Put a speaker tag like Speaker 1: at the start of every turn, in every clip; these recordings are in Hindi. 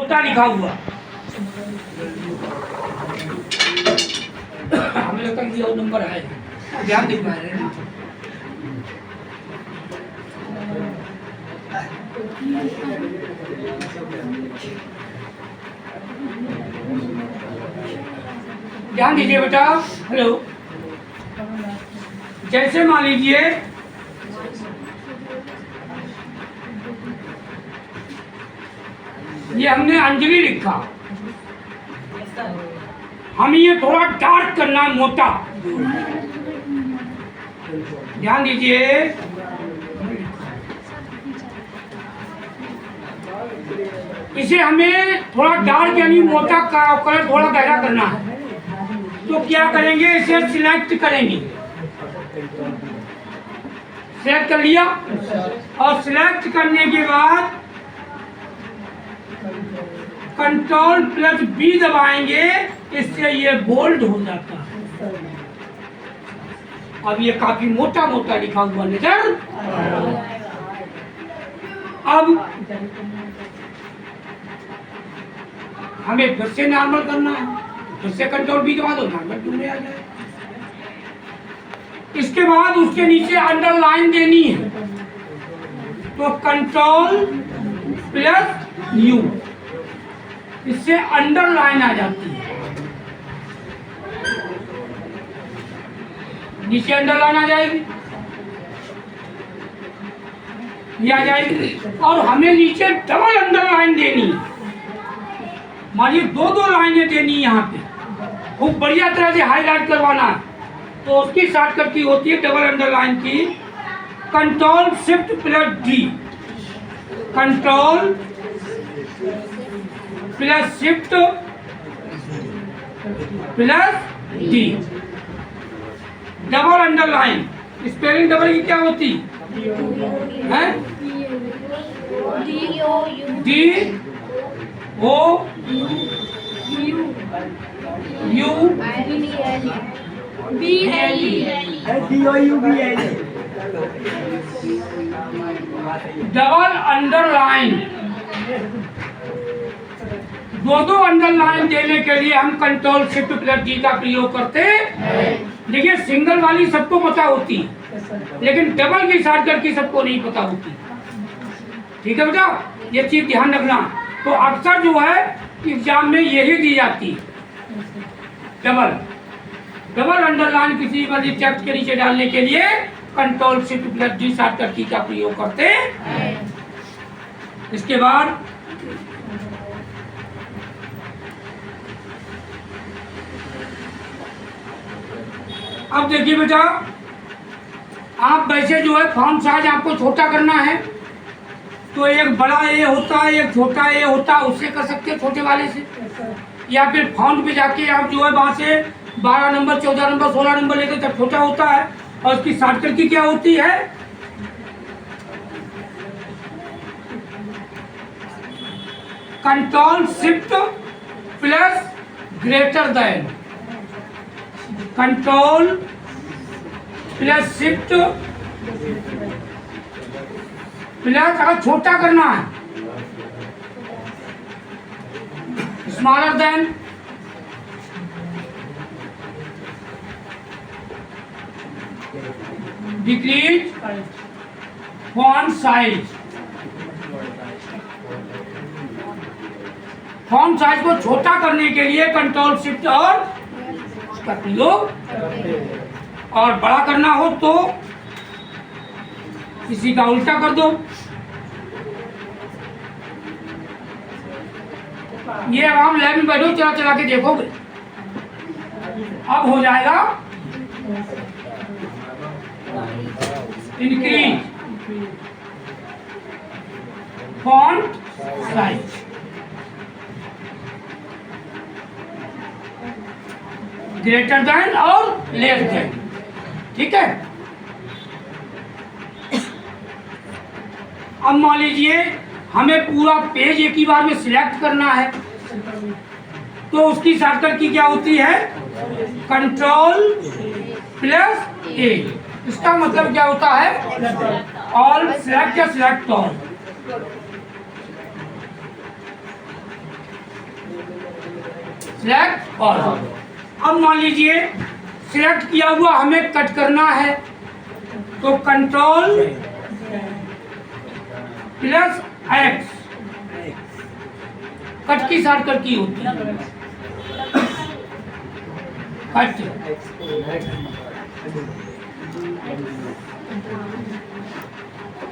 Speaker 1: मोटा लिखा हुआ, हमें लगता है कि ये नंबर है, ध्यान दे पा रहे हैं ना। ध्यान दीजिए बेटा। हेलो, जैसे मान लीजिए ये हमने अंजलि लिखा, हम ये थोड़ा डार्क करना है, मोटा। ध्यान दीजिए, इसे हमें थोड़ा डार्क यानी मोटा कलर थोड़ा गहरा करना है। तो क्या करेंगे, इसे सिलेक्ट करेंगे। सिलेक्ट कर लिया, और सिलेक्ट करने के बाद कंट्रोल प्लस बी दबाएंगे, इससे ये बोल्ड हो जाता है। अब ये काफी मोटा मोटा लिखा हुआ नजर। अब हमें फिर से नॉर्मल करना है, फिर से कंट्रोल बी दबा दो, नॉर्मल टू में आ जाए। इसके बाद उसके नीचे अंडरलाइन देनी है, तो कंट्रोल प्लस यू, इससे अंडरलाइन आ जाती है, नीचे अंडरलाइन आ जाएगी, ये आ जाएगी। और हमें नीचे डबल अंडरलाइन देनी है, मानिए दो दो लाइनें देनी है यहाँ पे, खूब बढ़िया तरह से हाईलाइट करवाना है। तो उसकी शॉर्टकट की होती है डबल अंडरलाइन की, control shift plus D, control plus shift plus D, double underline. Spelling double की क्या होती है? D O U B L E, double underline. दो दो अंडरलाइन देने के लिए हम कंट्रोल शिफ्ट प्लस डी का प्रयोग करते हैं। देखिए, सिंगल वाली सबको पता होती, लेकिन डबल की शॉर्टकट की सबको नहीं पता होती। ठीक है बेटा, ये चीज ध्यान रखना। तो अक्सर जो है एग्जाम में यही दी जाती है, डबल अंडरलाइन किसी वाली टेक्स्ट के नीचे डालने के लिए control shift plus D shortcut की का प्रयोग करते हैं। इसके बाद अब देखिए बेटा, आप वैसे जो है फॉन्ट साइज आपको छोटा करना है, तो एक बड़ा ए होता है, एक छोटा ए होता है, उससे कर सकते हैं छोटे वाले से, या फिर फॉन्ट पे जाके आप जो है वहां से 12 नंबर 14 नंबर 16 नंबर लेकर जब छोटा होता है, और उसकी शॉर्टकट की क्या होती है? Control shift plus greater than, control plus shift plus, अगर छोटा करना है smaller than, decrease font size. Font size को छोटा करने के लिए कंट्रोल शिफ्ट और उसका प्रयोग, और बड़ा करना हो तो किसी का उल्टा कर दो। ये अब हम लैब में बैठो, चला चला के देखोगे, अब हो जाएगा increase font size, greater than और लेस देन। ठीक है, अब मान लीजिए हमें पूरा पेज एक ही बार में सिलेक्ट करना है, तो उसकी शॉर्टकट की क्या होती है? कंट्रोल प्लस ए। इसका मतलब क्या होता है? ऑल सिलेक्ट या सिलेक्ट ऑल। Select all. अब मान लीजिए सिलेक्ट किया हुआ हमें कट करना है, तो कंट्रोल प्लस एक्स, कट की शॉर्टकट की होती है, कट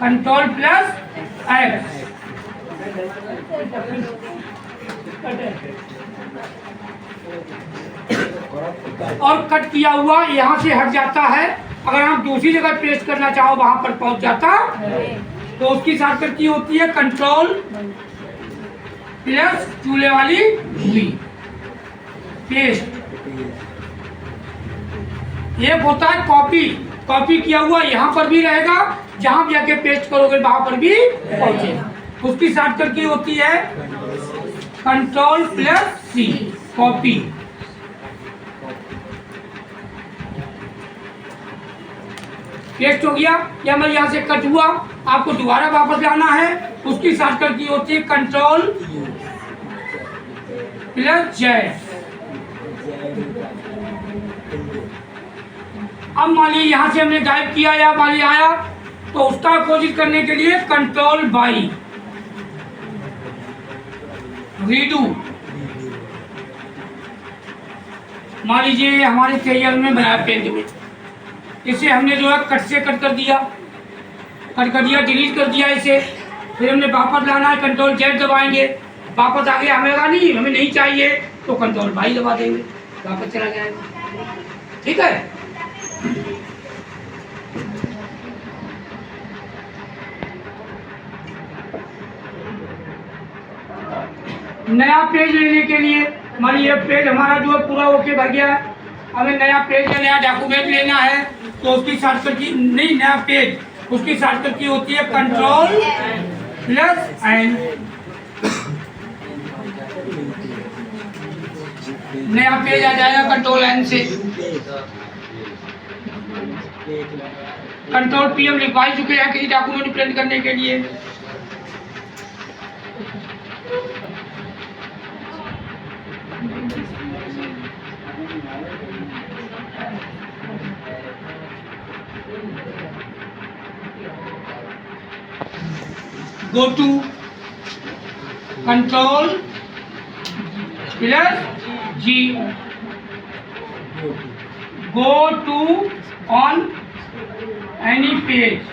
Speaker 1: कंट्रोल प्लस एक्स। और कट किया हुआ यहाँ से हट जाता है, अगर आप दूसरी जगह पेस्ट करना चाहो वहां पर पहुंच जाता, तो उसकी शॉर्टकट की होती है कंट्रोल प्लस चूल्हे वाली हुई पेस्ट। एक होता है कॉपी, कॉपी किया हुआ यहाँ पर भी रहेगा, जहां भी जाके पेस्ट करोगे वहां पर भी पहुंचेगा, उसकी शॉर्टकट की होती है कंट्रोल प्लस सी, कॉपी। पेस्ट हो गया, या मैं यहाँ से कट हुआ, आपको दोबारा वापस लाना है, उसकी शॉर्टकट की होती है कंट्रोल प्लस जेड। अब मान लीजिए यहाँ से हमने गायब किया या वाली आया, तो उसका अपोजिट करने के लिए कंट्रोल बाई, रीडू। मान लीजिए हमारे कैरियर में बनाया पेंट में, इसे हमने जो है कट से कट कर दिया, डिलीट कर दिया इसे, फिर हमने वापस लाना है, कंट्रोल जेड दबाएंगे, वापस आगे आएगा नहीं, हमें नहीं चाहिए तो कंट्रोल बाई दबा देंगे, वापस चला जाएगा। ठीक है, नया पेज लेने के लिए मान लीजिए पेज हमारा जो है पूरा ओके भर गया है, हमें नया पेज या नया डॉक्यूमेंट लेना है, तो उसकी शॉर्टकट की नहीं, नया पेज, उसकी शॉर्टकट की होती है कंट्रोल प्लस एन। नया पेज आ जाएगा कंट्रोल एन से। कंट्रोल पी हम लिखवा चुके हैं किसी डॉक्यूमेंट प्रिंट करने के लिए। Go to control plus G, go to on any page।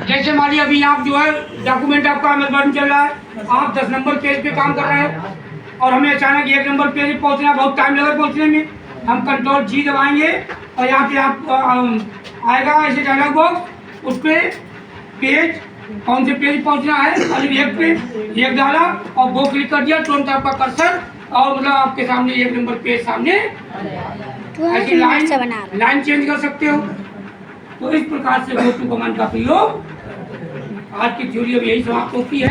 Speaker 1: जैसे मान लीजिए अभी आप जो है डॉक्यूमेंट आपका अमेज़न चल रहा है, आप 10 नंबर पेज पे काम कर रहे हैं और हमें अचानक 1 नंबर पेज पे पहुंचना, बहुत टाइम लगेगा पहुंचने में, हम कंट्रोल जी दबाएंगे और यहाँ पे आप आएगा ऐसे डायलॉग बॉक्स, उस पर पेज कौन से पेज पहुंचना है, खाली एक पे एक डाला और वो क्लिक कर दिया, तुरंत आपका कर्सर और मतलब आपके सामने 1 नंबर पेज सामने। ऐसी लाइन चेंज कर सकते हो। तो इस प्रकार से गो टू कमांड का प्रयोग आज की थ्योरी अब यही समाप्त होती है।